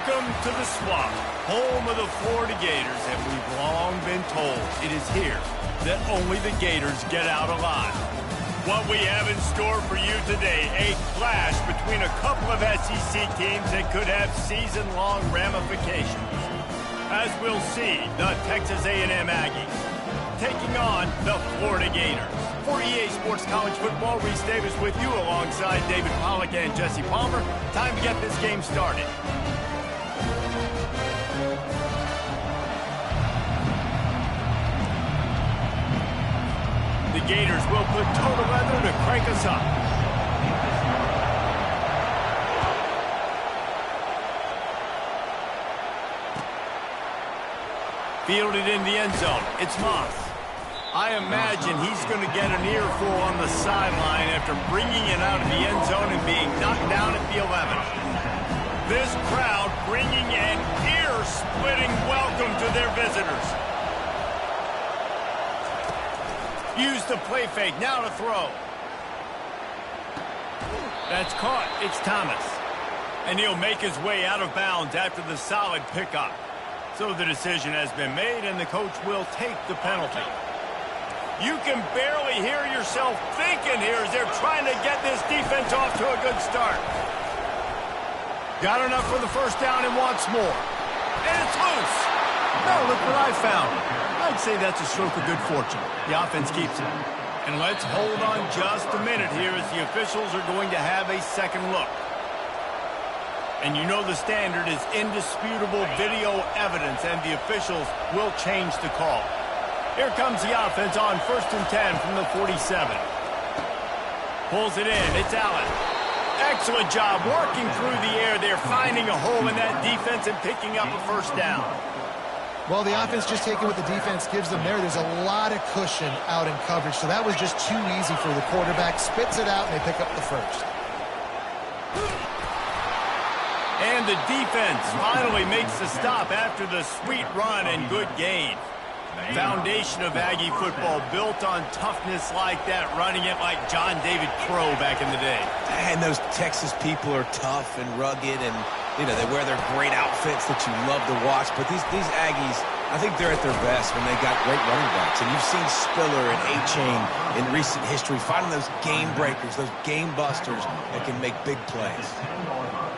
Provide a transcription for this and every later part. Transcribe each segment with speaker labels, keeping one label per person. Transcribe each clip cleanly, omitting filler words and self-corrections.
Speaker 1: Welcome to the Swamp, home of the Florida Gators, and we've long been told it is here that only the Gators get out alive. What we have in store for you today, a clash between a couple of SEC teams that could have season-long ramifications. As we'll see, the Texas A&M Aggies taking on the Florida Gators. For EA Sports College Football, Reese Davis with you alongside David Pollack and Jesse Palmer. Time to get this game started. The Gators will put total leather to crank us up. Fielded in the end zone. It's Moss. I imagine he's going to get an earful on the sideline after bringing it out of the end zone and being knocked down at the 11. This crowd bringing an ear-splitting welcome to their visitors. Use the play fake, now to throw. That's caught, it's Thomas. And he'll make his way out of bounds after the solid pickup. So the decision has been made and the coach will take the penalty. You can barely hear yourself thinking here as they're trying to get this defense off to a good start. Got enough for the first down and wants more. And it's loose. Now look what I found. I'd say that's a stroke of good fortune. The offense keeps it. And let's hold on just a minute here as the officials are going to have a second look. And you know the standard is indisputable video evidence, and the officials will change the call. Here comes the offense on 1st and 10 from the 47. Pulls it in. It's Allen. Excellent job working through the air there, finding a hole in that defense and picking up a first down.
Speaker 2: Well, the offense just taking what the defense gives them there. There's a lot of cushion out in coverage, so that was just too easy for the quarterback. Spits it out, and they pick up the first.
Speaker 1: And the defense finally makes the stop after the sweet run and good gain. Foundation of Aggie football built on toughness like that, running it like John David Crow back in the day.
Speaker 3: And those Texas people are tough and rugged, and you know they wear their great outfits that you love to watch. But these Aggies, I think they're at their best when they got great running backs. And you've seen Spiller and A-Chain in recent history finding those game breakers, those game busters that can make big plays.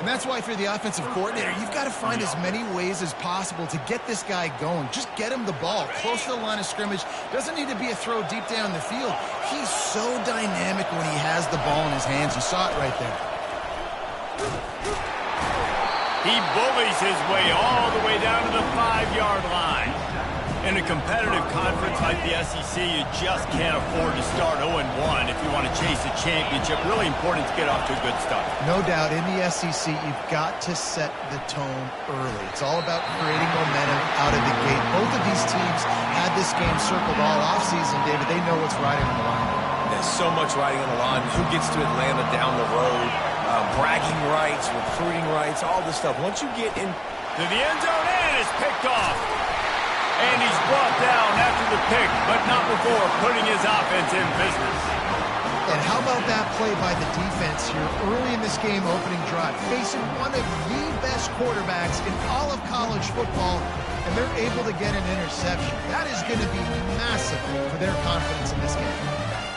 Speaker 2: And that's why, if you're the offensive coordinator, you've got to find as many ways as possible to get this guy going. Just get him the ball close to the line of scrimmage. Doesn't need to be a throw deep down the field. He's so dynamic when he has the ball in his hands. You saw it right there.
Speaker 1: He bullies his way all the way down to the 5-yard line. In a competitive conference like the SEC, you just can't afford to start 0-1 if you want to chase a championship. Really important to get off to a good start.
Speaker 2: No doubt, in the SEC, you've got to set the tone early. It's all about creating momentum out of the gate. Both of these teams had this game circled all offseason, David. They know what's riding on the line.
Speaker 3: There's so much riding on the line. Who gets to Atlanta down the road? Bragging rights, recruiting rights, all this stuff. Once you get in
Speaker 1: to the end zone, and it's picked off. And he's brought down after the pick, but not before putting his offense in business.
Speaker 2: And how about that play by the defense here early in this game opening drive, facing one of the best quarterbacks in all of college football, and they're able to get an interception. That is going to be massive for their confidence in this game.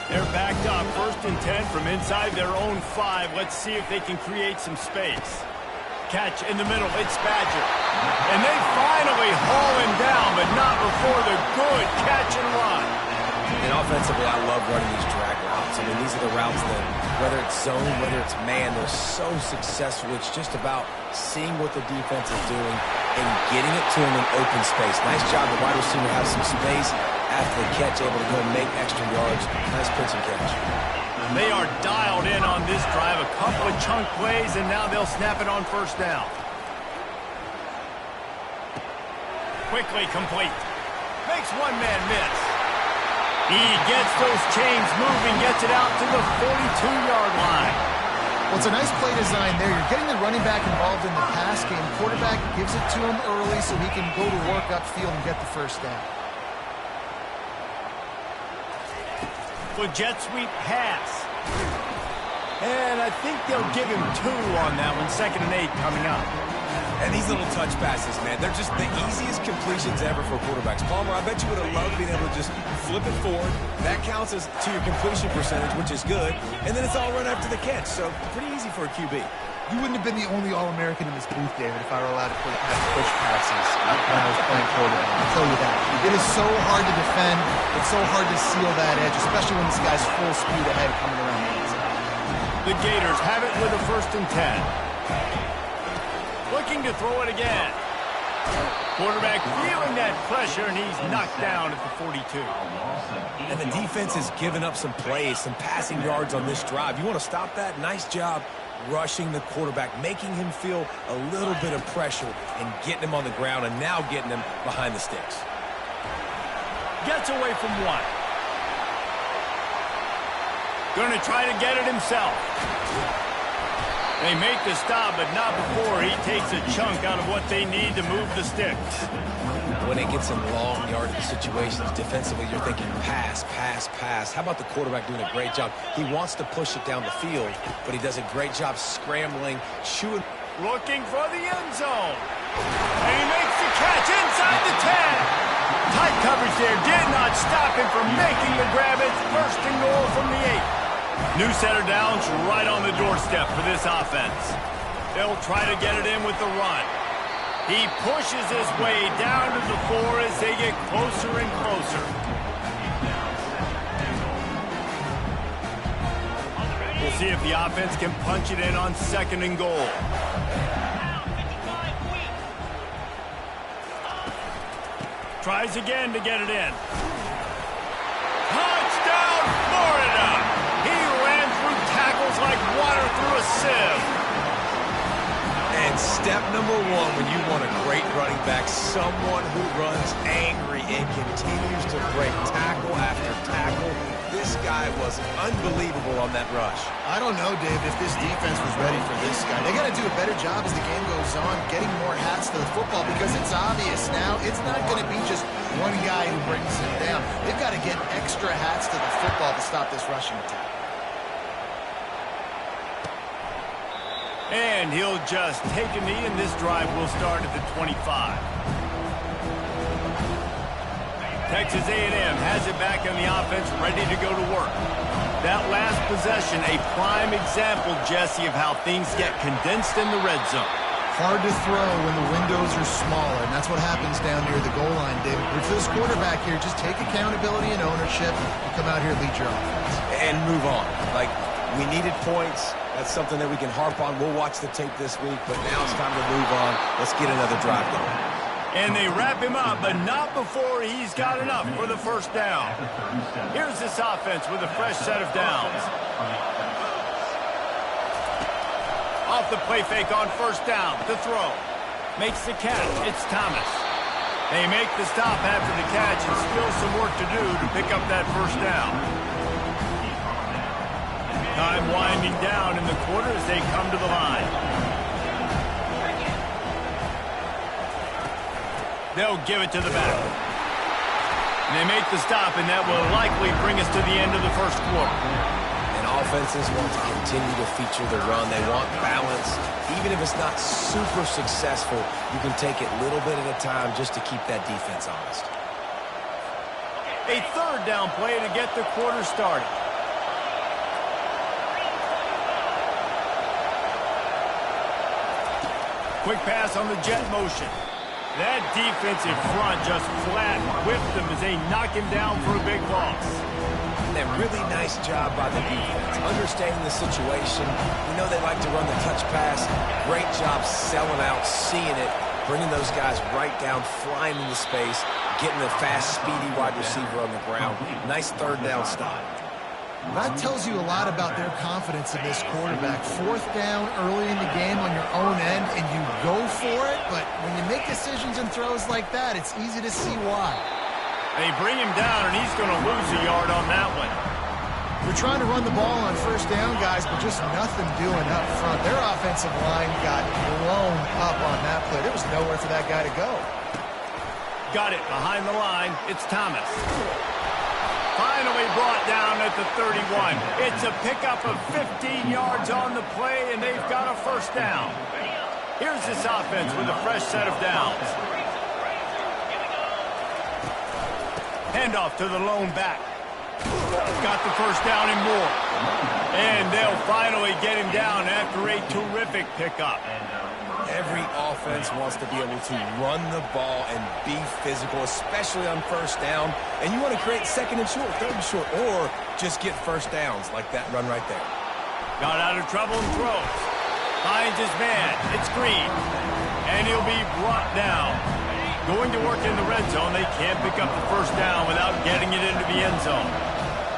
Speaker 1: They're backed up 1st and 10 from inside their own 5. Let's see if they can create some space. Catch in the middle, it's Badger. And they finally haul him down, but not before the good catch and run.
Speaker 3: And offensively, I love running these drag routes. I mean, these are the routes that, whether it's zone, whether it's man, they're so successful. It's just about seeing what the defense is doing and getting it to him in open space. Nice job. The wide receiver has some space after the catch, able to go and make extra yards. Nice pitch and catch.
Speaker 1: They are dialed in on this drive. A couple of chunk plays, and now they'll snap it on 1st down. Quickly complete. Makes one man miss. He gets those chains moving, gets it out to the 42-yard line.
Speaker 2: Well, it's a nice play design there. You're getting the running back involved in the pass game. Quarterback gives it to him early so he can go to work upfield and get the first down.
Speaker 1: The jet sweep pass. And I think they'll give him 2 on that one. 2nd and 8 coming up.
Speaker 3: And these little touch passes, man, they're just the easiest completions ever for quarterbacks. Palmer, I bet you would have loved being able to just flip it forward. That counts as to your completion percentage, which is good. And then it's all run after the catch, so pretty easy for a QB.
Speaker 2: You wouldn't have been the only All-American in this booth, David, if I were allowed to have push passes when I was playing quarterback. I'll tell you that. It is so hard to defend. It's so hard to seal that edge, especially when this guy's full speed ahead coming around the inside.
Speaker 1: The Gators have it with a 1st and 10. Looking to throw it again. Quarterback feeling that pressure, and he's knocked down at the 42.
Speaker 3: And the defense has given up some plays, some passing yards on this drive. You want to stop that? Nice job rushing the quarterback, making him feel a little bit of pressure and getting him on the ground and now getting him behind the sticks.
Speaker 1: Gets away from one. Going to try to get it himself. They make the stop, but not before he takes a chunk out of what they need to move the sticks.
Speaker 3: When it gets in long yardage situations, defensively, you're thinking pass, pass, pass. How about the quarterback doing a great job? He wants to push it down the field, but he does a great job scrambling, chewing.
Speaker 1: Looking for the end zone. And he makes the catch inside the 10. Tight coverage there did not stop him from making the grab. It's 1st and goal from the 8. New set of downs right on the doorstep for this offense. They'll try to get it in with the run. He pushes his way down to the 4 as they get closer and closer. We'll see if the offense can punch it in on 2nd and goal. Tries again to get it in. Touchdown, Florida! He ran through tackles like water through a sieve.
Speaker 3: And step number 1 when you want a great running back, someone who runs angry and continues to break tackle after tackle. This guy was unbelievable on that rush.
Speaker 2: I don't know, Dave, if this defense was ready for this guy. They got to do a better job as the game goes on, getting more hats to the football, because it's obvious now it's not going to be just one guy who brings him down. They've got to get extra hats to the football to stop this rushing attack.
Speaker 1: And he'll just take a knee, and this drive will start at the 25. Texas A&M has it back on the offense, ready to go to work. That last possession, a prime example, Jesse, of how things get condensed in the red zone.
Speaker 2: Hard to throw when the windows are smaller, and that's what happens down near the goal line, David. But for this quarterback here, just take accountability and ownership and come out here and lead your offense.
Speaker 3: And move on. Like, we needed points. That's something that we can harp on. We'll watch the tape this week, but now it's time to move on. Let's get another drive going.
Speaker 1: And they wrap him up, but not before he's got enough for the 1st down. Here's this offense with a fresh set of downs. Off the play fake on 1st down to throw. Makes the catch. It's Thomas. They make the stop after the catch and still some work to do to pick up that 1st down. Time winding down in the quarter as they come to the line. They'll give it to the back. And they make the stop, and that will likely bring us to the end of the 1st quarter.
Speaker 3: And offenses want to continue to feature the run. They want balance. Even if it's not super successful, you can take it little bit at a time just to keep that defense honest.
Speaker 1: A 3rd down play to get the quarter started. Quick pass on the jet motion. That defensive front just flat whipped them as they knock him down for a big loss.
Speaker 3: And a really nice job by the defense, understanding the situation. We know they like to run the touch pass. Great job selling out, seeing it, bringing those guys right down, flying into space, getting a fast, speedy wide receiver on the ground. Nice 3rd down stop.
Speaker 2: That tells you a lot about their confidence in this quarterback. 4th down early in the game on your own end, and you go for it, but when you make decisions and throws like that, it's easy to see why.
Speaker 1: They bring him down, and he's going to lose a yard on that one.
Speaker 2: We're trying to run the ball on 1st down, guys, but just nothing doing up front. Their offensive line got blown up on that play. There was nowhere for that guy to go.
Speaker 1: Got it behind the line. It's Thomas. Finally brought down at the 31. It's a pickup of 15 yards on the play, and they've got a 1st down. Here's this offense with a fresh set of downs. Handoff to the lone back. Got the first down and more. And they'll finally get him down after a terrific pickup.
Speaker 3: Every offense wants to be able to run the ball and be physical, especially on first down. And you want to create second and short, third and short, or just get first downs like that run right there.
Speaker 1: Got out of trouble and throws. Finds his man. It's Green. And he'll be brought down. Going to work in the red zone. They can't pick up the first down without getting it into the end zone.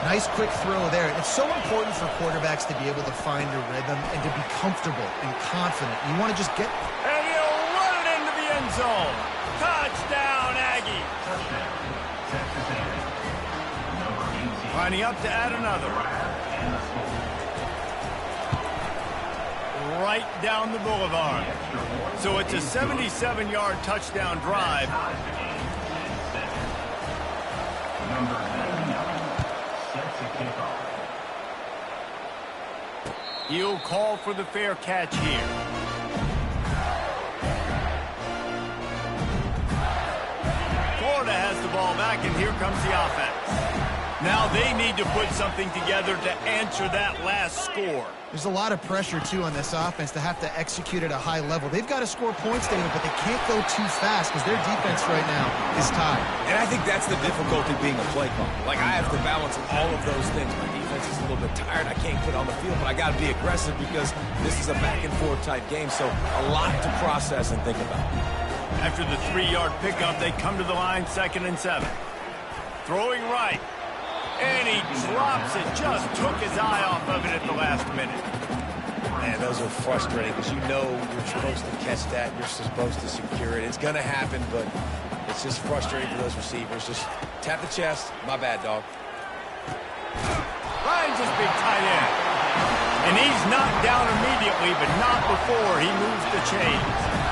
Speaker 2: Nice quick throw there. It's so important for quarterbacks to be able to find a rhythm and to be comfortable and confident. You want to just get...
Speaker 1: And he'll run it into the end zone. Touchdown, Aggie. Lining up to add another. Right down the boulevard. So it's a 77-yard touchdown drive. He'll call for the fair catch here. Florida has the ball back, and here comes the offense. Now they need to put something together to answer that last score.
Speaker 2: There's a lot of pressure, too, on this offense to have to execute at a high level. They've got to score points, David, but they can't go too fast because their defense right now is tied.
Speaker 3: And I think that's the difficulty being a play caller. Like, I have to balance all of those things. My defense is a little bit tired. I can't put on the field, but I got to be aggressive because this is a back-and-forth type game, so a lot to process and think about.
Speaker 1: After the 3-yard pickup, they come to the line, 2nd and 7. Throwing right. And he drops it. Just took his eye off of it at the last minute.
Speaker 3: Man, those are frustrating because you know you're supposed to catch that. You're supposed to secure it. It's going to happen, but it's just frustrating for those receivers. Just tap the chest. My bad, dog.
Speaker 1: Ryan's his big tight end. And he's knocked down immediately, but not before he moves the chains.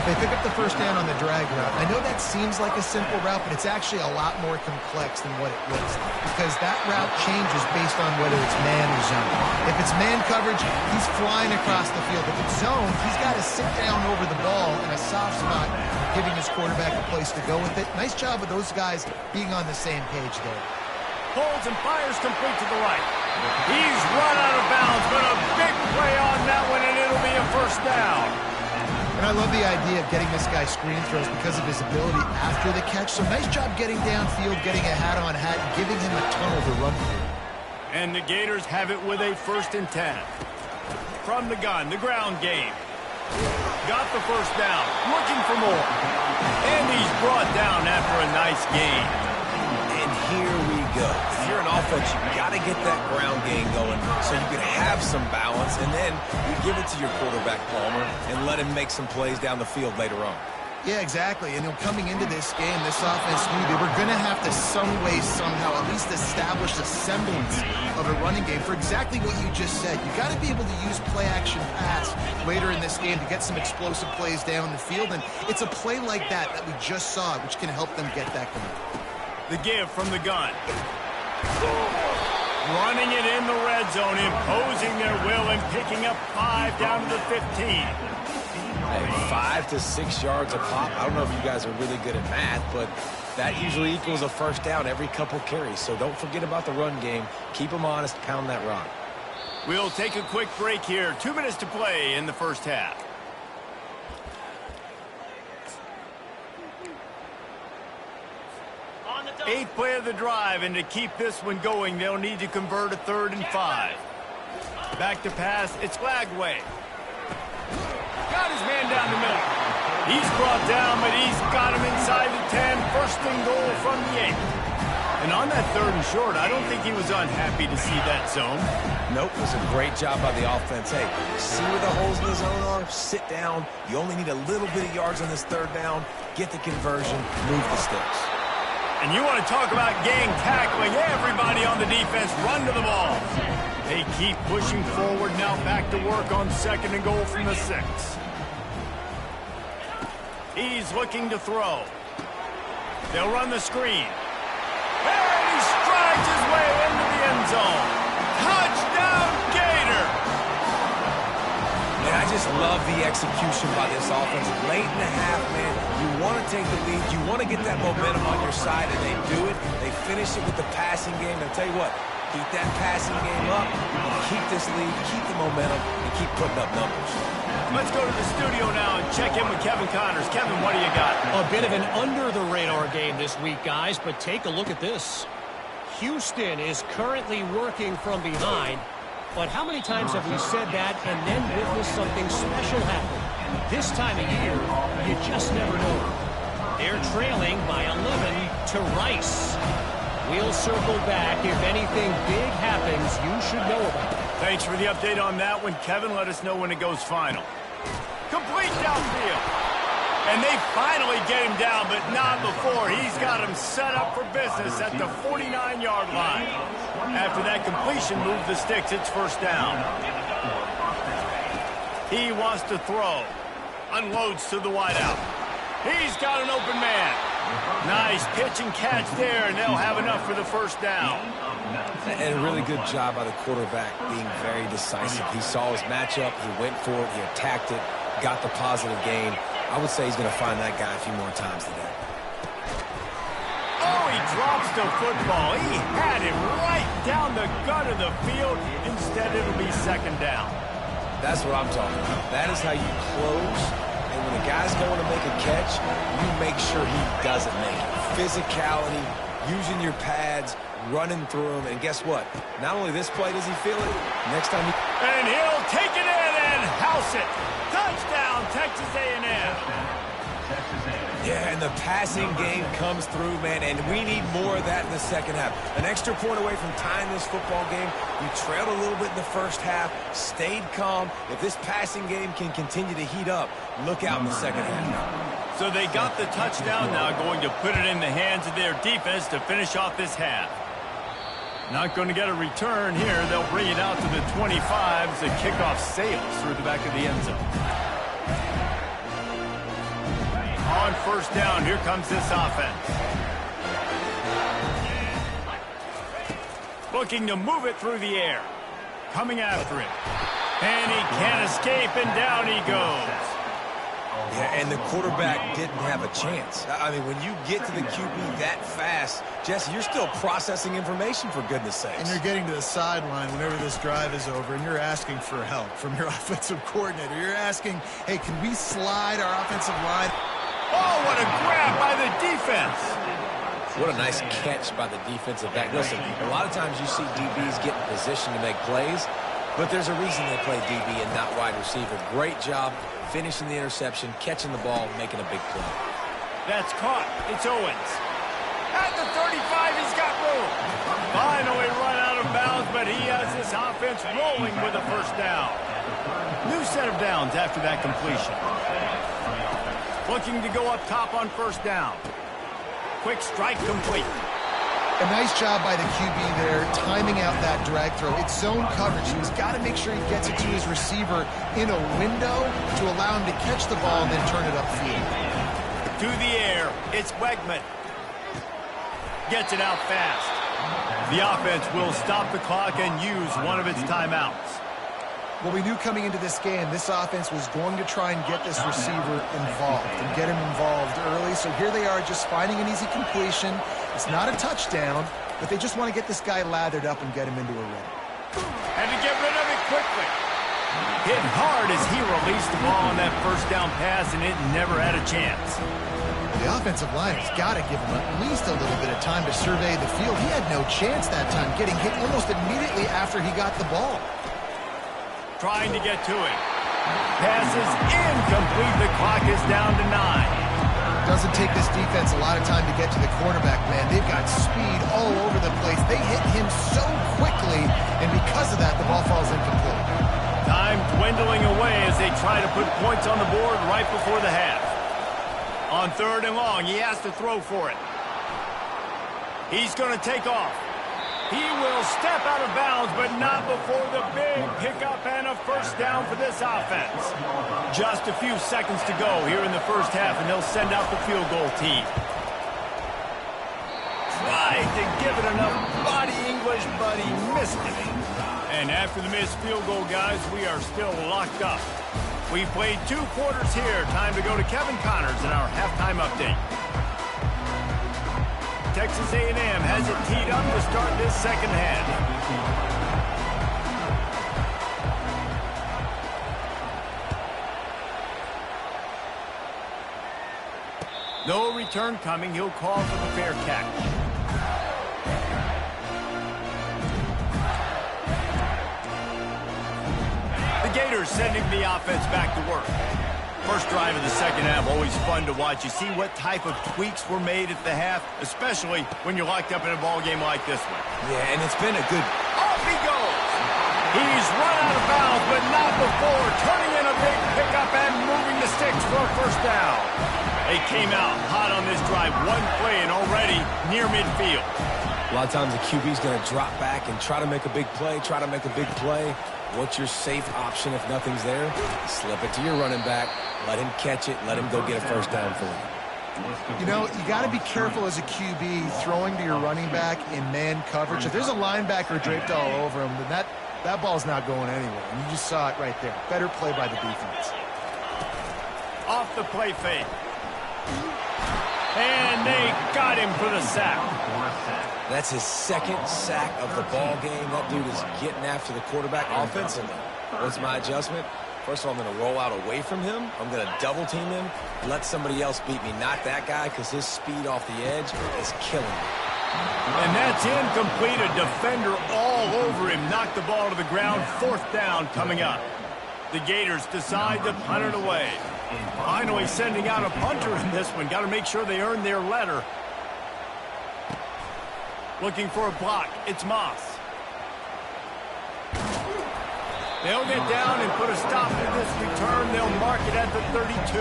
Speaker 2: They pick up the first down on the drag route. I know that seems like a simple route, but it's actually a lot more complex than what it looks like because that route changes based on whether it's man or zone. If it's man coverage, he's flying across the field. If it's zone, he's got to sit down over the ball in a soft spot, giving his quarterback a place to go with it. Nice job of those guys being on the same page there.
Speaker 1: Holds and fires complete to the right. He's run out of bounds, but a big play on that one, and it'll be a first down.
Speaker 2: And I love the idea of getting this guy screen throws because of his ability after the catch. So nice job getting downfield, getting a hat-on-hat, and giving him a tunnel to run through.
Speaker 1: And the Gators have it with a 1st and 10. From the gun, the ground game. Got the first down, looking for more. And he's brought down after a nice gain.
Speaker 3: And here we go. If you're an offense, you got to get that ground game going so you can have some balance, and then you give it to your quarterback, Palmer, and let him make some plays down the field later on.
Speaker 2: Yeah, exactly. And coming into this game, this offense knew they were going to have to some way, somehow, at least establish a semblance of a running game for exactly what you just said. You got to be able to use play-action pass later in this game to get some explosive plays down the field, and it's a play like that that we just saw, which can help them get that going.
Speaker 1: The give from the gun. Running it in the red zone, imposing their will and picking up 5 down to the 15.
Speaker 3: Hey, 5 to 6 yards a pop. I don't know if you guys are really good at math, but that usually equals a first down every couple carries. So don't forget about the run game. Keep them honest, pound that rock.
Speaker 1: We'll take a quick break here. 2 minutes to play in the first half. Eighth play of the drive, and to keep this one going, they'll need to convert a 3rd and 5. Back to pass, it's Lagway. Got his man down the middle. He's brought down, but he's got him inside the 10. 1st and goal from the 8. And on that 3rd and short, I don't think he was unhappy to see that zone.
Speaker 3: Nope, it was a great job by the offense. Hey, see where the holes in the zone are? Sit down. You only need a little bit of yards on this 3rd down. Get the conversion, move the sticks.
Speaker 1: And you want to talk about gang tackling. Everybody on the defense run to the ball. They keep pushing forward, now back to work on 2nd and goal from the 6. He's looking to throw. They'll run the screen. And he strides his way into the end zone. Touchdown, Gator!
Speaker 3: And And I just love the execution by this offense. Late in the half, man, you want to take the lead. You want to get that momentum on your side, and they do it. They finish it with the passing game. And I'll tell you what, keep that passing game up, keep this lead, keep the momentum, and keep putting up numbers.
Speaker 1: Let's go to the studio now and check in with Kevin Connors. Kevin, what do you got?
Speaker 4: A bit of an under-the-radar game this week, guys, but take a look at this. Houston is currently working from behind, but how many times have we said that and then witnessed something special happen? This time of year, you just never know. They're trailing by 11 to Rice. We'll circle back. If anything big happens, you should know about it.
Speaker 1: Thanks for the update on that one, Kevin. Let us know when it goes final. Complete downfield. And they finally get him down, but not before. He's got him set up for business at the 49-yard line. After that completion, move the sticks. It's first down. He wants to throw. Unloads to the wideout. He's got an open man. Nice pitch and catch there, and they'll have enough for the first down.
Speaker 3: And a really good job by the quarterback being very decisive. He saw his matchup, he went for it, he attacked it, got the positive gain. I would say he's going to find that guy a few more times today.
Speaker 1: Oh, he drops the football. He had it right down the gut of the field. Instead, it'll be second down.
Speaker 3: That's what I'm talking about. That is how you close. And when a guy's going to make a catch, you make sure he doesn't make it. Physicality, using your pads, running through him. And guess what? Not only this play does he feel it, next time he...
Speaker 1: And he'll take it in and house it. Touchdown, Texas A&M.
Speaker 3: Yeah, and the passing game comes through, man, and we need more of that in the second half. An extra point away from tying this football game. We trailed a little bit in the first half, stayed calm. If this passing game can continue to heat up, look out in the second half.
Speaker 1: So they got the touchdown now, going to put it in the hands of their defense to finish off this half. Not going to get a return here. They'll bring it out to the 25 as the kickoff sails through the back of the end zone. On first down, here comes this offense. Looking to move it through the air. Coming after it. And he can't escape, and down he goes.
Speaker 3: Yeah, and the quarterback didn't have a chance. I mean, when you get to the QB that fast, Jesse, you're still processing information, for goodness sakes.
Speaker 2: And you're getting to the sideline whenever this drive is over, and you're asking for help from your offensive coordinator. You're asking, hey, can we slide our offensive line?
Speaker 1: Oh, what a grab by the defense.
Speaker 3: What a nice catch by the defensive back. Listen, a lot of times you see DBs get in position to make plays, but there's a reason they play DB and not wide receiver. Great job finishing the interception, catching the ball, making a big play.
Speaker 1: That's caught. It's Owens. At the 35, he's got room. Finally run out of bounds, but he has this offense rolling with a first down. New set of downs after that completion. Looking to go up top on first down. Quick strike complete.
Speaker 2: A nice job by the QB there, timing out that drag throw. It's zone coverage, so he's got to make sure he gets it to his receiver in a window to allow him to catch the ball and then turn it upfield.
Speaker 1: To the air, it's Wegman. Gets it out fast. The offense will stop the clock and use one of its timeouts.
Speaker 2: Well, we knew coming into this game, this offense was going to try and get this receiver involved and get him involved early. So here they are just finding an easy completion. It's not a touchdown, but they just want to get this guy lathered up and get him into a rhythm.
Speaker 1: And to get rid of it quickly. Hit hard as he released the ball on that first down pass, and it never had a chance.
Speaker 2: The offensive line has got to give him at least a little bit of time to survey the field. He had no chance that time, getting hit almost immediately after he got the ball.
Speaker 1: Trying to get to it. Pass is incomplete. The clock is down to 9.
Speaker 2: Doesn't take this defense a lot of time to get to the quarterback, man. They've got speed all over the place. They hit him so quickly, and because of that, the ball falls incomplete.
Speaker 1: Time dwindling away as they try to put points on the board right before the half. On third and long, he has to throw for it. He's going to take off. He will step out of bounds, but not before the big pickup and a first down for this offense. Just a few seconds to go here in the first half, and they'll send out the field goal team. Tried to give it enough body English, but he missed it. And after the missed field goal, guys, we are still locked up. We've played 2 quarters here. Time to go to Kevin Connors in our halftime update. Texas A&M has it teed up to start this second half. No return coming. He'll call for the fair catch. The Gators sending the offense back to work. First drive of the second half, always fun to watch. You see what type of tweaks were made at the half, especially when you're locked up in a ball game like this one.
Speaker 3: Yeah, and it's been a good...
Speaker 1: Off he goes! He's run out of bounds, but not before. Turning in a big pickup and moving the sticks for a first down. They came out hot on this drive. One play and already near midfield.
Speaker 3: A lot of times the QB's going to drop back and try to make a big play, What's your safe option if nothing's there? Slip it to your running back. Let him catch it. Let him go get a first down for you.
Speaker 2: You know, you got to be careful as a QB throwing to your running back in man coverage. If there's a linebacker draped all over him, then that ball's not going anywhere. And you just saw it right there. Better play by the defense.
Speaker 1: Off the play fake. And they got him for the sack.
Speaker 3: That's his second sack of the ball game. That dude is getting after the quarterback offensively. What's my adjustment? First of all, I'm going to roll out away from him. I'm going to double team him. Let somebody else beat me, not that guy, because his speed off the edge is killing me.
Speaker 1: And that's incomplete. A defender all over him. Knocked the ball to the ground. Fourth down coming up. The Gators decide to punt it away. Finally sending out a punter in this one. Got to make sure they earn their letter. Looking for a block. It's Moss. They'll get down and put a stop to this return. They'll mark it at the 32.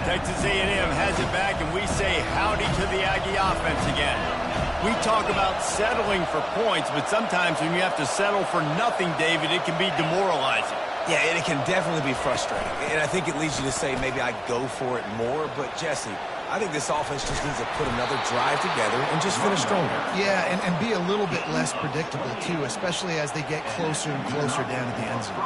Speaker 1: Texas A&M has it back, and we say howdy to the Aggie offense again. We talk about settling for points, but sometimes when you have to settle for nothing, David, it can be demoralizing.
Speaker 3: Yeah, and it can definitely be frustrating. And I think it leads you to say maybe I go for it more. But, Jesse, I think this offense just needs to put another drive together and just finish stronger.
Speaker 2: Yeah, and be a little bit less predictable, too, especially as they get closer and closer down to the end zone.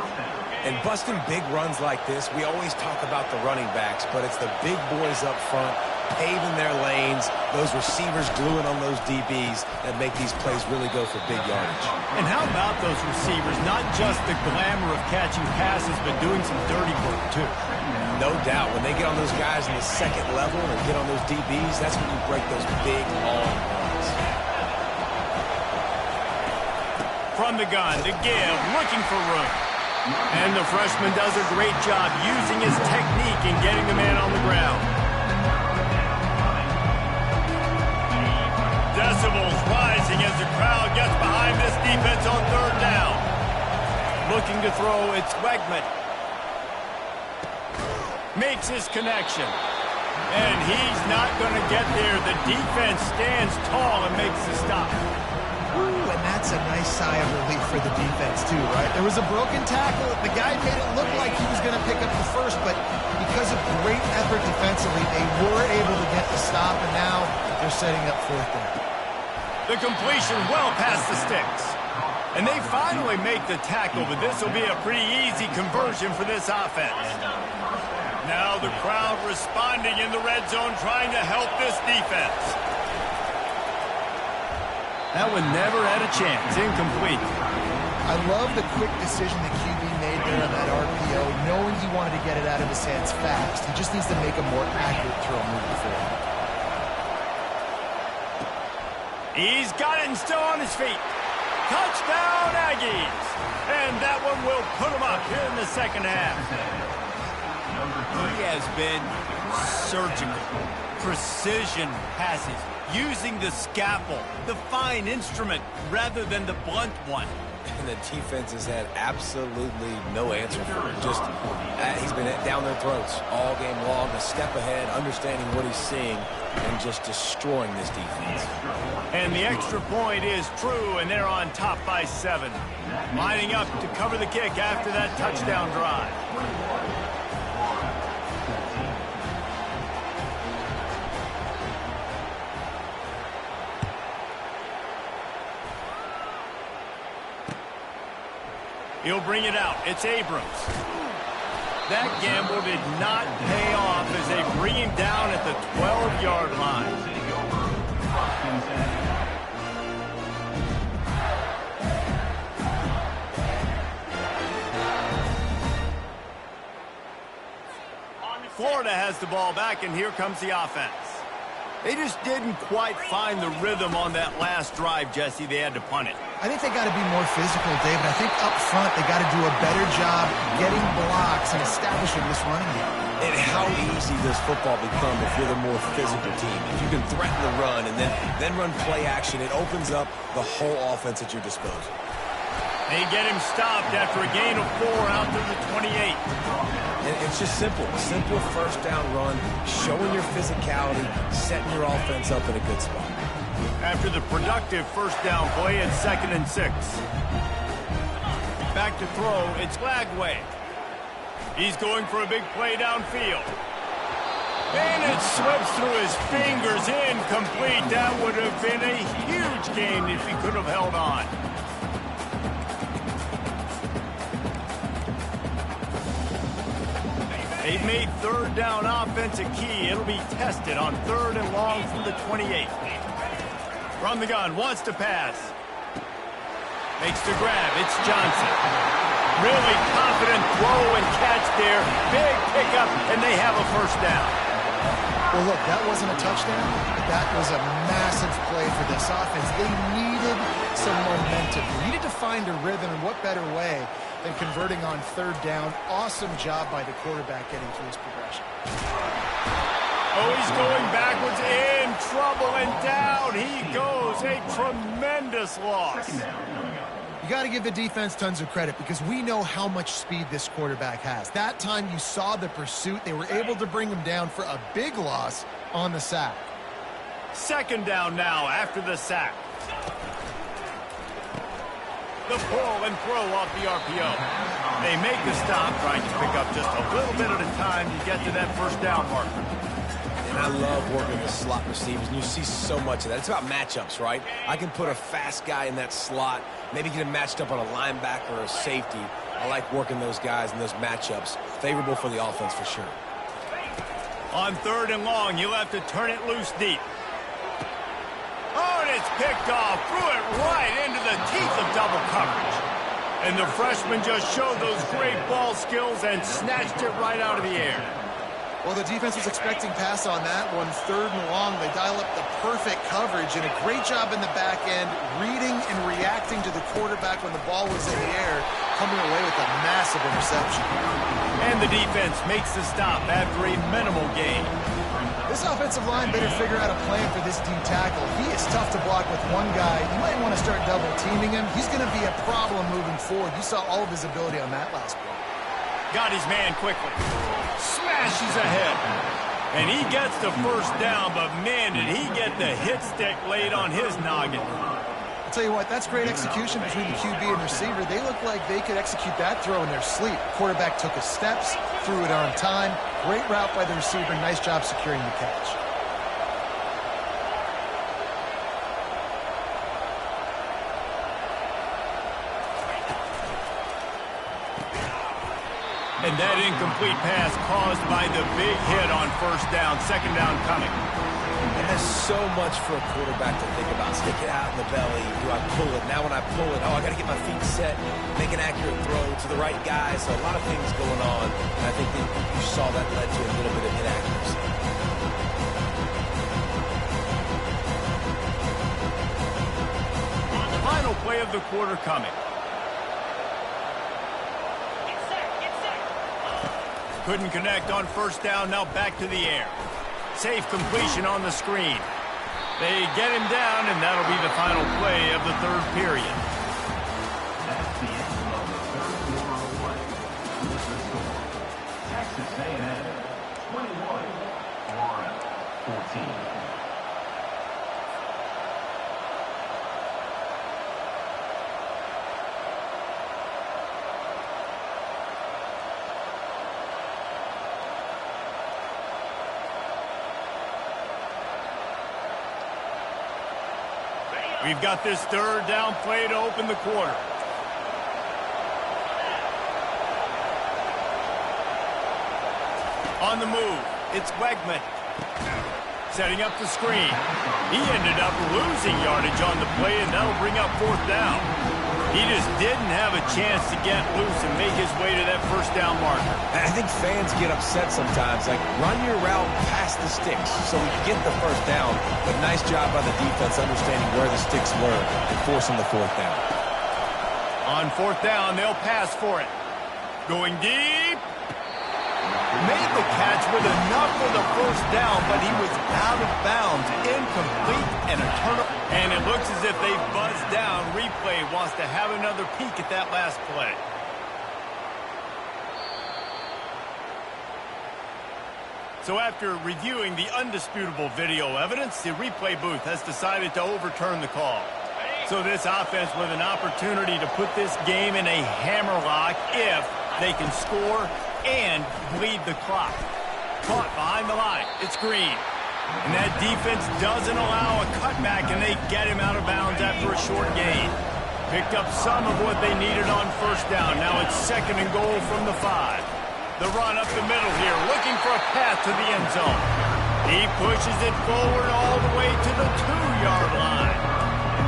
Speaker 3: And busting big runs like this, we always talk about the running backs, but it's the big boys up front, paving their lanes, those receivers gluing on those DBs that make these plays really go for big yardage.
Speaker 1: And how about those receivers? Not just the glamour of catching passes, but doing some dirty work, too.
Speaker 3: No doubt. When they get on those guys in the second level and get on those DBs, that's when you break those big, long runs.
Speaker 1: From the gun, to give, looking for room. And the freshman does a great job using his technique and getting the man on the ground. Decibels rising as the crowd gets behind this defense on third down. Looking to throw, it's Wegman. Makes his connection. And he's not going to get there. The defense stands tall and makes the stop.
Speaker 2: Ooh, and that's a nice sigh of relief for the defense, too, right? There was a broken tackle. The guy made it look like he was going to pick up the first, but because of great effort defensively, they were able to get the stop, and now they're setting up fourth down.
Speaker 1: The completion well past the sticks. And they finally make the tackle, but this will be a pretty easy conversion for this offense. Now the crowd responding in the red zone, trying to help this defense. That one never had a chance. Incomplete.
Speaker 2: I love the quick decision that QB made there on that RPO, knowing he wanted to get it out of his hands fast. He just needs to make a more accurate throw moving forward.
Speaker 1: He's got it and still on his feet. Touchdown, Aggies. And that one will put him up here in the second half. He has been surgical. Precision passes. Using the scalpel, the fine instrument, rather than the blunt one.
Speaker 3: And the defense has had absolutely no answer for it. Just, he's been down their throats all game long, a step ahead, understanding what he's seeing, and just destroying this defense.
Speaker 1: And the extra point is true, and they're on top by 7. Lining up to cover the kick after that touchdown drive. He'll bring it out. It's Abrams. That gamble did not pay off as they bring him down at the 12-yard line. Florida has the ball back, and here comes the offense. They just didn't quite find the rhythm on that last drive, Jesse. They had to punt it.
Speaker 2: I think they got to be more physical, David. I think up front they got to do a better job getting blocks and establishing this running game.
Speaker 3: And how easy does football become if you're the more physical team? If you can threaten the run and then run play action, it opens up the whole offense at your disposal.
Speaker 1: They get him stopped after a gain of 4 out to the 28.
Speaker 3: And it's just simple. Simple first down run, showing your physicality, setting your offense up in a good spot.
Speaker 1: After the productive first down play, it's 2nd and 6. Back to throw, it's Lagway. He's going for a big play downfield. And it slips through his fingers, incomplete. That would have been a huge gain if he could have held on. They've made 3rd down offense a key. It'll be tested on 3rd and long from the 28. From the gun, wants to pass. Makes the grab, it's Johnson. Really confident throw and catch there. Big pickup, and they have a first down.
Speaker 2: Well, look, that wasn't a touchdown. That was a massive play for this offense. They needed some momentum. They needed to find a rhythm, and what better way than converting on 3rd down. Awesome job by the quarterback getting through his progression.
Speaker 1: Oh, he's going backwards, in trouble, and down he goes. A tremendous loss.
Speaker 2: You got to give the defense tons of credit because we know how much speed this quarterback has. That time you saw the pursuit. They were able to bring him down for a big loss on the sack.
Speaker 1: 2nd down now after the sack. The pull and throw off the RPO. They make the stop, trying to pick up just a little bit at a time to get to that first down marker.
Speaker 3: And I love working with slot receivers, and you see so much of that. It's about matchups, right? I can put a fast guy in that slot, maybe get him matched up on a linebacker or a safety. I like working those guys in those matchups. Favorable for the offense for sure.
Speaker 1: On 3rd and long, you'll have to turn it loose deep. Oh, and it's picked off. Threw it right into the teeth of double coverage. And the freshman just showed those great ball skills and snatched it right out of the air.
Speaker 2: Well, the defense was expecting pass on that one. 3rd and long, they dial up the perfect coverage and a great job in the back end, reading and reacting to the quarterback when the ball was in the air, coming away with a massive interception.
Speaker 1: And the defense makes the stop after a minimal gain.
Speaker 2: This offensive line better figure out a plan for this D tackle. He is tough to block with one guy. You might want to start double teaming him. He's going to be a problem moving forward. You saw all of his ability on that last play.
Speaker 1: Got his man quickly. Smashes ahead. And he gets the first down, but man, did he get the hit stick laid on his noggin.
Speaker 2: I'll tell you what, that's great execution between the QB and receiver. They look like they could execute that throw in their sleep. Quarterback took his steps, threw it on time. Great route by the receiver. Nice job securing the catch.
Speaker 1: And that incomplete pass caused by the big hit on first down. 2nd down coming.
Speaker 3: And there's so much for a quarterback to think about. Stick it out in the belly. Do I pull it? Now when I pull it, I got to get my feet set, make an accurate throw to the right guy. So a lot of things going on. And I think that you saw that led to a little bit of inaccuracy.
Speaker 1: Final play of the quarter coming. Couldn't connect on first down, now back to the air. Safe completion on the screen. They get him down, and that'll be the final play of the 3rd period.
Speaker 5: That's the end of the 3rd quarter of play. This is the score. Texas A&M 21, Florida 14.
Speaker 1: We've got this 3rd down play to open the quarter. On the move, it's Wegman. Setting up the screen. He ended up losing yardage on the play, and that'll bring up fourth down. He just didn't have a chance to get loose and make his way to that first down marker.
Speaker 3: I think fans get upset sometimes. Like, run your route past the sticks so we get the first down. But nice job by the defense understanding where the sticks were and forcing the fourth down.
Speaker 1: On fourth down, they'll pass for it. Going deep. Made the catch with enough for the first down, but he was out of bounds, incomplete, and a turnover. And it looks as if they buzzed down. Replay wants to have another peek at that last play. So after reviewing the undisputable video evidence, the replay booth has decided to overturn the call. So this offense with an opportunity to put this game in a hammerlock if they can score and bleed the clock. Caught behind the line. It's Green. And that defense doesn't allow a cutback, and they get him out of bounds after a short gain. Picked up some of what they needed on first down. Now it's 2nd and goal from the 5. The run up the middle here, looking for a path to the end zone. He pushes it forward all the way to the 2-yard line.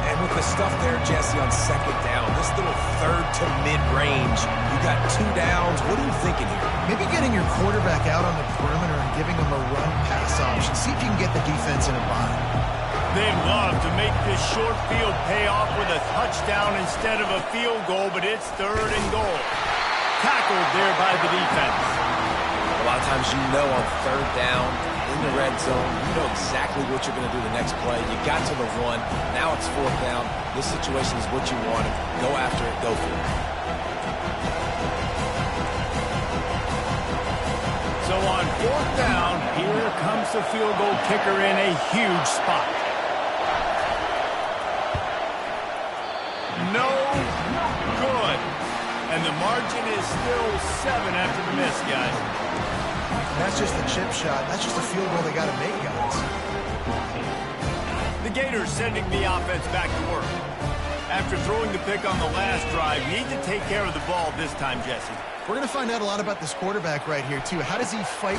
Speaker 3: And with the stuff there, Jesse, on 2nd down, this little 3rd to mid-range, you got 2 downs. What are you thinking here?
Speaker 2: Maybe getting your quarterback out on the perimeter and giving him a run-pass option. See if you can get the defense in a bind.
Speaker 1: They'd love to make this short field pay off with a touchdown instead of a field goal, but it's 3rd and goal. Tackled there by the defense.
Speaker 3: A lot of times you know on 3rd down, in the red zone, you know exactly what you're going to do the next play. You got to the 1. Now it's 4th down. This situation is what you wanted. Go after it. Go for it.
Speaker 1: So on 4th down, here comes the field goal kicker in a huge spot. No good. And the margin is still 7 after the miss, guys.
Speaker 2: That's just a chip shot. That's just a field goal they got to make, guys.
Speaker 1: The Gators sending the offense back to work. After throwing the pick on the last drive, need to take care of the ball this time, Jesse.
Speaker 2: We're going to find out a lot about this quarterback right here, too. How does he fight?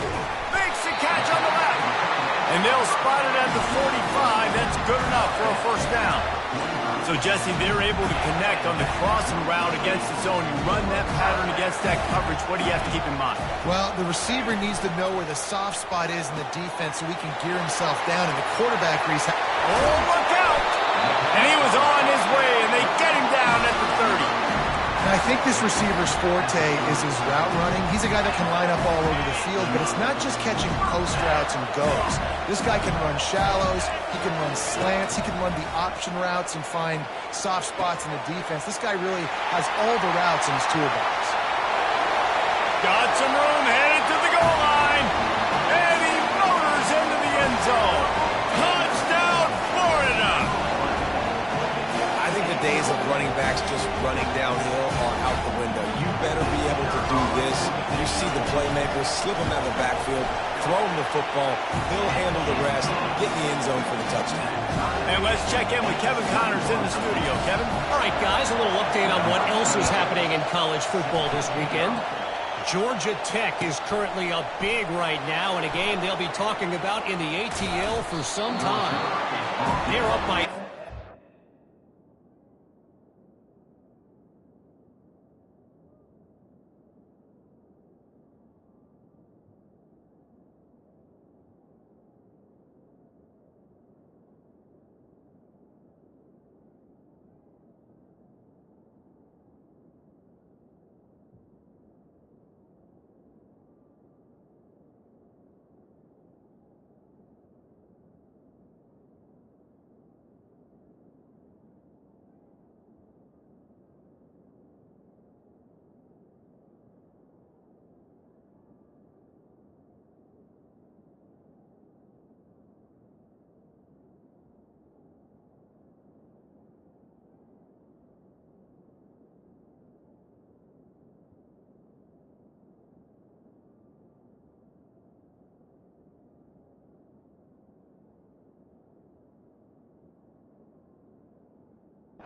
Speaker 1: Makes the catch on the left. And they'll spot it at the 45. That's good enough for a first down. So, Jesse, they're able to connect on the crossing route against the zone. You run that pattern against that coverage. What do you have to keep in mind?
Speaker 2: Well, the receiver needs to know where the soft spot is in the defense so he can gear himself down. And the quarterback reset.
Speaker 1: Oh, look out! And he was on his way, and they get him down at the 30.
Speaker 2: And I think this receiver's forte is his route running. He's a guy that can line up all over the field, but it's not just catching post routes and goes. This guy can run shallows, he can run slants, he can run the option routes and find soft spots in the defense. This guy really has all the routes in his toolbox.
Speaker 1: Got some room, headed to the goal line, and he motors into the end zone. Touchdown, Florida!
Speaker 3: I think the days of running backs just running downhill are out the window. You better be able to do this. You see the playmakers, slip him out of the backfield, throw him the football, he'll handle the rest, get in the end zone for the touchdown.
Speaker 1: And let's check in with Kevin Connors in the studio. Kevin?
Speaker 4: All right, guys, a little update on what else is happening in college football this weekend. Georgia Tech is currently up big right now in a game they'll be talking about in the ATL for some time. They're up by...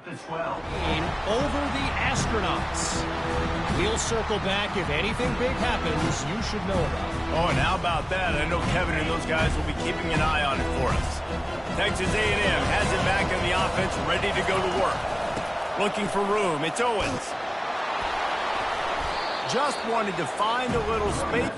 Speaker 5: the 12.
Speaker 4: Over the Astronauts. We'll circle back. If anything big happens, you should know about it.
Speaker 1: Oh, and how about that? I know Kevin and those guys will be keeping an eye on it for us. Texas A&M has it back in the offense, ready to go to work. Looking for room. It's Owens. Just wanted to find a little space.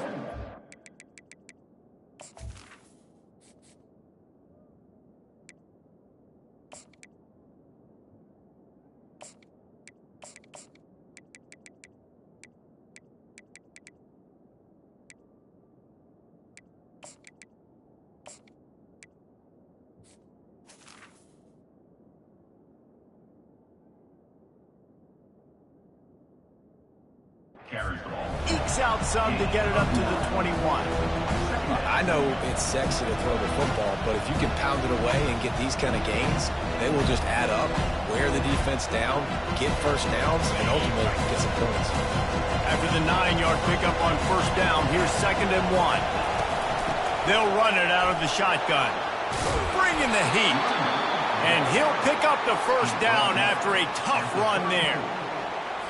Speaker 5: Carries the ball.
Speaker 1: Ekes out some to get it up to the 21.
Speaker 3: I know it's sexy to throw the football, but if you can pound it away and get these kind of gains, they will just add up, wear the defense down, get first downs, and ultimately get some points.
Speaker 1: After the 9-yard pickup on first down, here's 2nd and 1. They'll run it out of the shotgun. Bringing the heat. And he'll pick up the first down after a tough run there.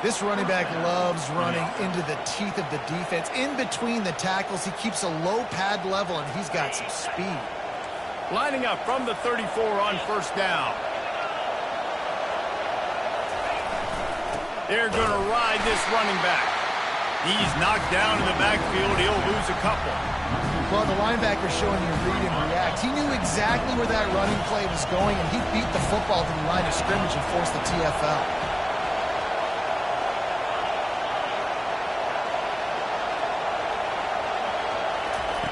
Speaker 2: This running back loves running into the teeth of the defense. In between the tackles, he keeps a low pad level, and he's got some speed.
Speaker 1: Lining up from the 34 on first down. They're going to ride this running back. He's knocked down in the backfield. He'll lose a couple.
Speaker 2: Well, the linebacker's showing you read and react. He knew exactly where that running play was going, and he beat the football to the line of scrimmage and forced the TFL.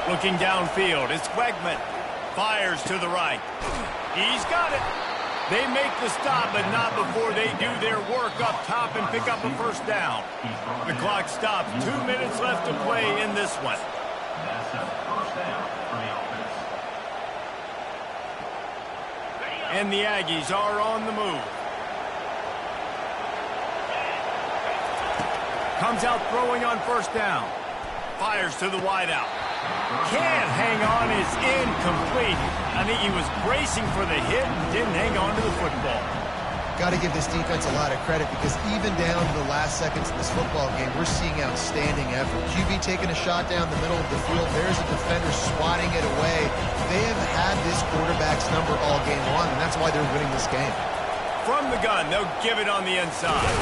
Speaker 1: Looking downfield, it's Wegman. Fires to the right. He's got it. They make the stop, but not before they do their work up top and pick up a first down. The clock stops. 2 minutes left to play in this one.
Speaker 5: That's a first down for the offense.
Speaker 1: And the Aggies are on the move. Comes out throwing on first down. Fires to the wideout. Can't hang on, is incomplete. I think he was bracing for the hit and didn't hang on to the football.
Speaker 2: Got to give this defense a lot of credit because even down to the last seconds in this football game, we're seeing outstanding effort. QB taking a shot down the middle of the field. There's a defender swatting it away. They have had this quarterback's number all game long, and that's why they're winning this game.
Speaker 1: From the gun, they'll give it on the inside.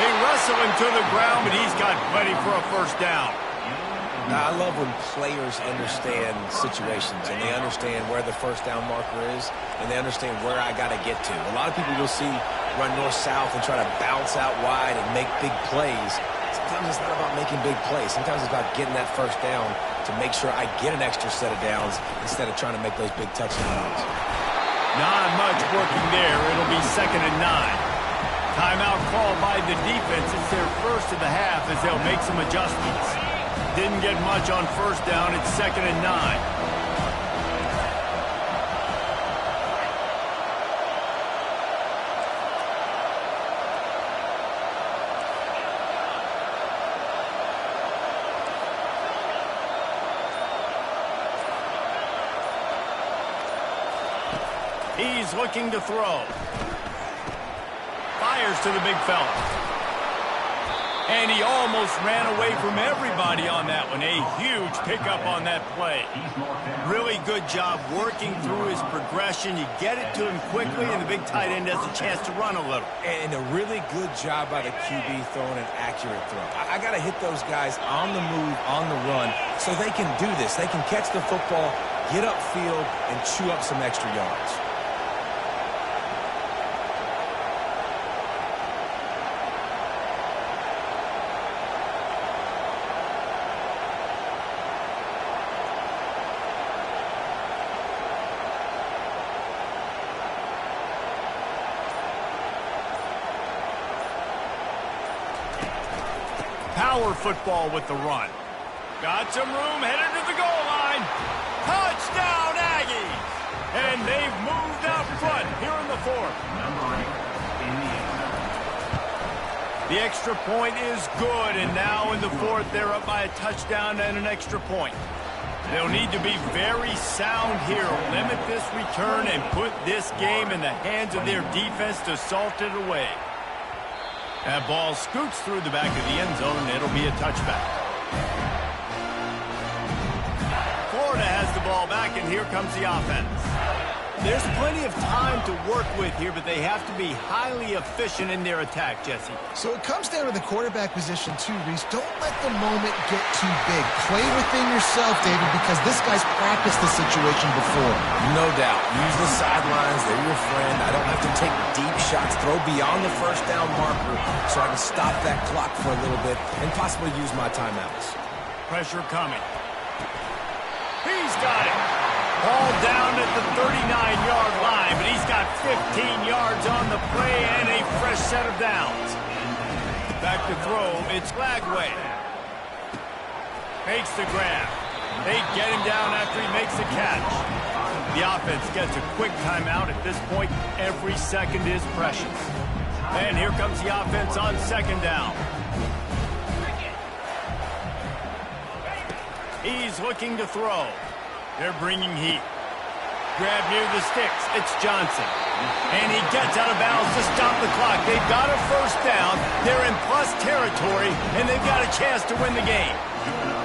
Speaker 1: They wrestle him to the ground, but he's got plenty for a first down.
Speaker 3: Now, I love when players understand situations and they understand where the first down marker is and they understand where I got to get to. A lot of people you'll see run north-south and try to bounce out wide and make big plays. Sometimes it's not about making big plays. Sometimes it's about getting that first down to make sure I get an extra set of downs instead of trying to make those big touchdowns.
Speaker 1: Not much working there. It'll be 2nd and 9. Timeout called by the defense. It's their first of the half as they'll make some adjustments. Didn't get much on first down. It's 2nd and 9. He's looking to throw. Fires to the big fella. And he almost ran away from everybody on that one. A huge pickup on that play. Really good job working through his progression. You get it to him quickly, and the big tight end has a chance to run a little.
Speaker 3: And a really good job by the QB throwing an accurate throw. I got to hit those guys on the move, on the run, so they can do this. They can catch the football, get upfield, and chew up some extra yards.
Speaker 1: Power football with the run. Got some room, headed to the goal line. Touchdown, Aggies! And they've moved out front here in the 4th.
Speaker 5: Number 8 in the end zone.
Speaker 1: The extra point is good, and now in the 4th, they're up by a touchdown and an extra point. They'll need to be very sound here. Limit this return and put this game in the hands of their defense to salt it away. That ball scoots through the back of the end zone. It'll be a touchback. Florida has the ball back, and here comes the offense. There's plenty of time to work with here, but they have to be highly efficient in their attack, Jesse.
Speaker 2: So it comes down to the quarterback position too, Reese. Don't let the moment get too big. Play within yourself, David, because this guy's practiced the situation before.
Speaker 3: No doubt. Use the sidelines. They're your friend. I don't have to take deep shots. Throw beyond the first down marker so I can stop that clock for a little bit and possibly use my timeouts.
Speaker 1: Pressure coming. He's got it. Ball down at the 39-yard line, but he's got 15 yards on the play and a fresh set of downs. Back to throw. It's Lagway. Makes the grab. They get him down after he makes the catch. The offense gets a quick timeout. At this point, every second is precious. And here comes the offense on second down. He's looking to throw. They're bringing heat. Grab near the sticks. It's Johnson. And he gets out of bounds to stop the clock. They've got a first down. They're in plus territory, and they've got a chance to win the game.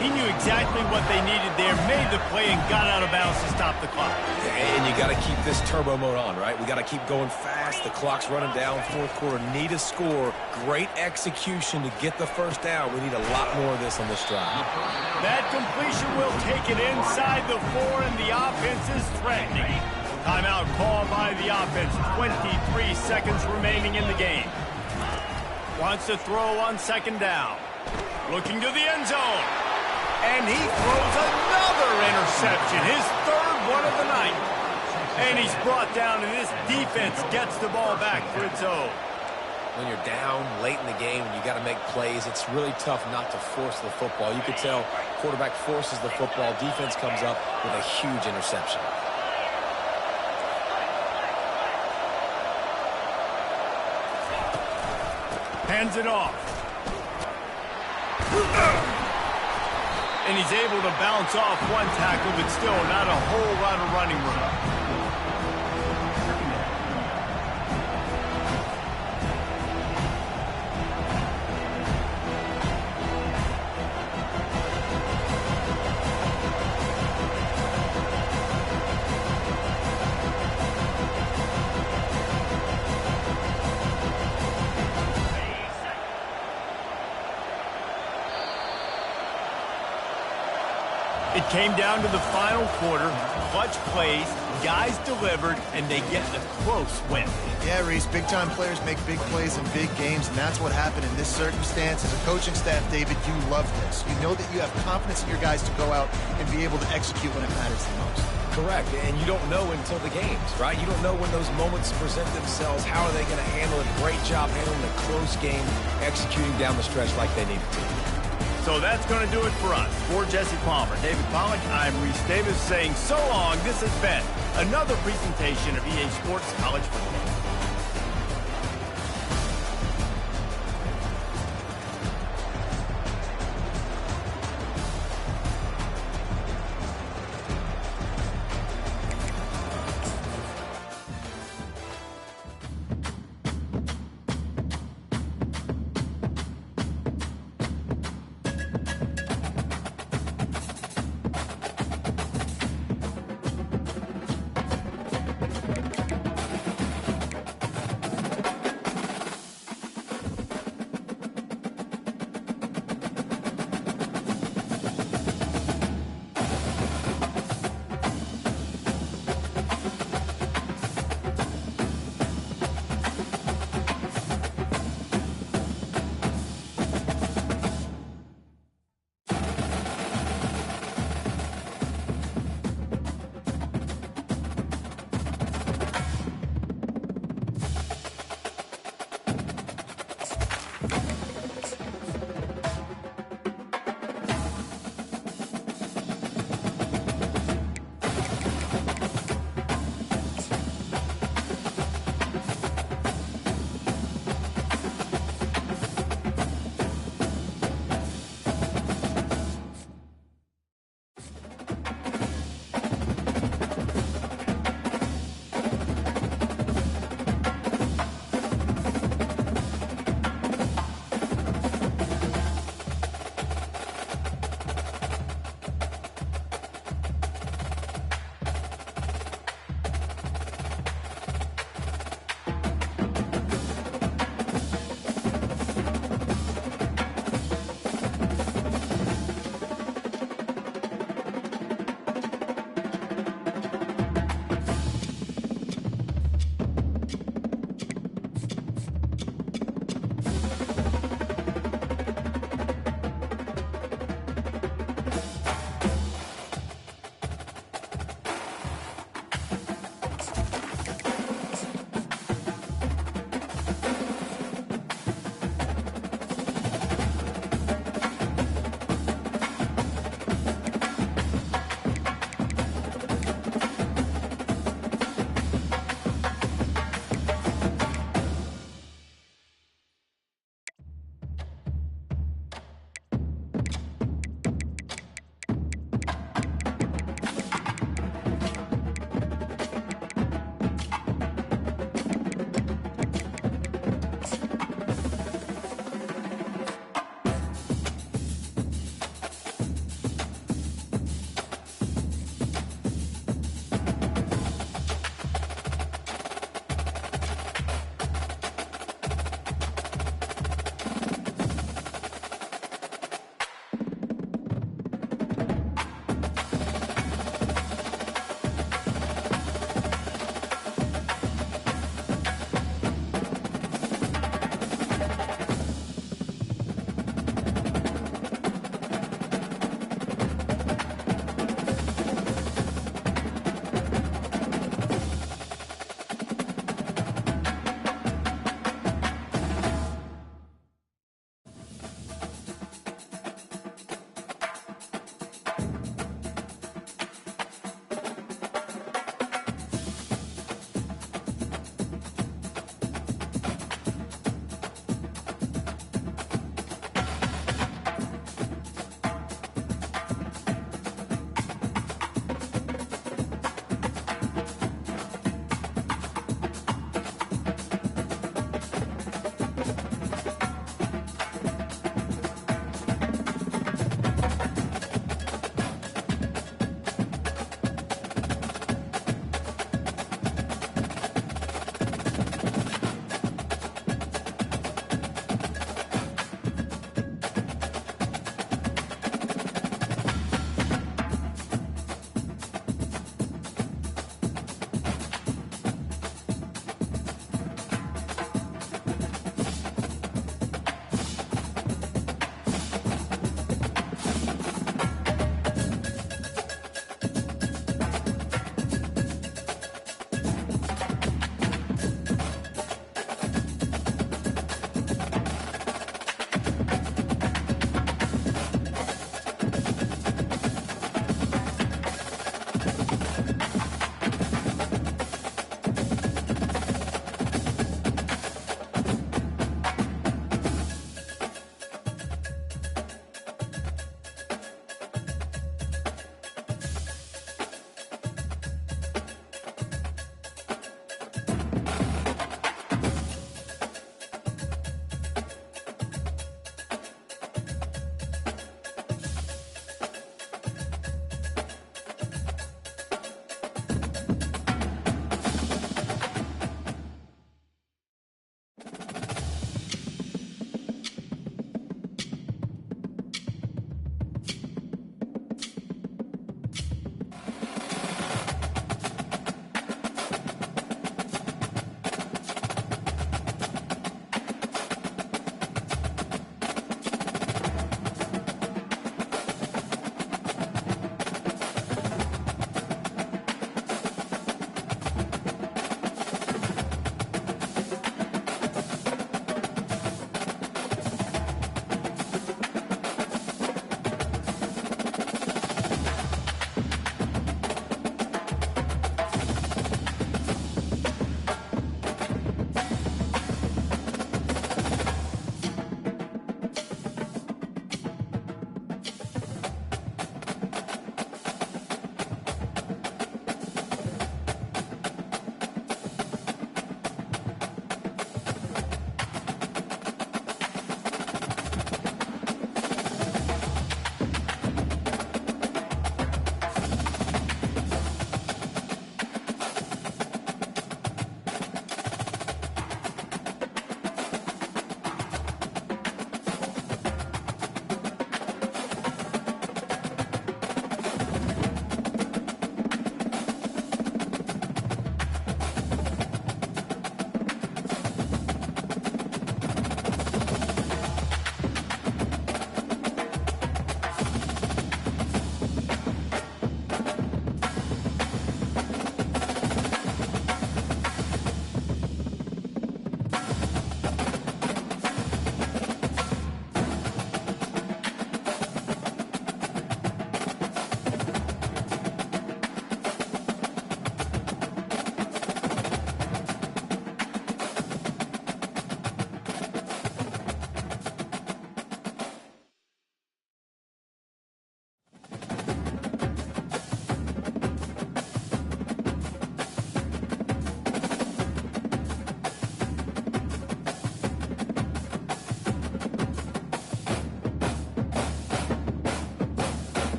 Speaker 1: He knew exactly what they needed there, made the play, and got out of bounds to stop the clock.
Speaker 3: And you got to keep this turbo mode on, right? We got to keep going fast. The clock's running down. Fourth quarter, need a score. Great execution to get the first down. We need a lot more of this on this drive.
Speaker 1: That completion will take it inside the 4, and the offense is threatening. Timeout called by the offense. 23 seconds remaining in the game. Wants to throw on second down. Looking to the end zone. And he throws another interception, his third one of the night. And he's brought down, and this defense gets the ball back for its own.
Speaker 3: When you're down late in the game and you got to make plays, it's really tough not to force the football. You could tell quarterback forces the football, defense comes up with a huge interception.
Speaker 1: Hands it off. And he's able to bounce off one tackle, but still not a whole lot of running room. It came down to the final quarter, clutch plays, guys delivered, and they get a close win.
Speaker 2: Yeah, Reese, big-time players make big plays in big games, and that's what happened in this circumstance. As a coaching staff, David, you love this. You know that you have confidence in your guys to go out and be able to execute when it matters the most.
Speaker 3: Correct, and you don't know until the games, right? You don't know when those moments present themselves. How are they going to handle it? Great job handling a close game, executing down the stretch like they needed to.
Speaker 1: So that's going to do it for us. For Jesse Palmer, David Pollack, I'm Reese Davis saying so long. This has been another presentation of EA Sports College Football.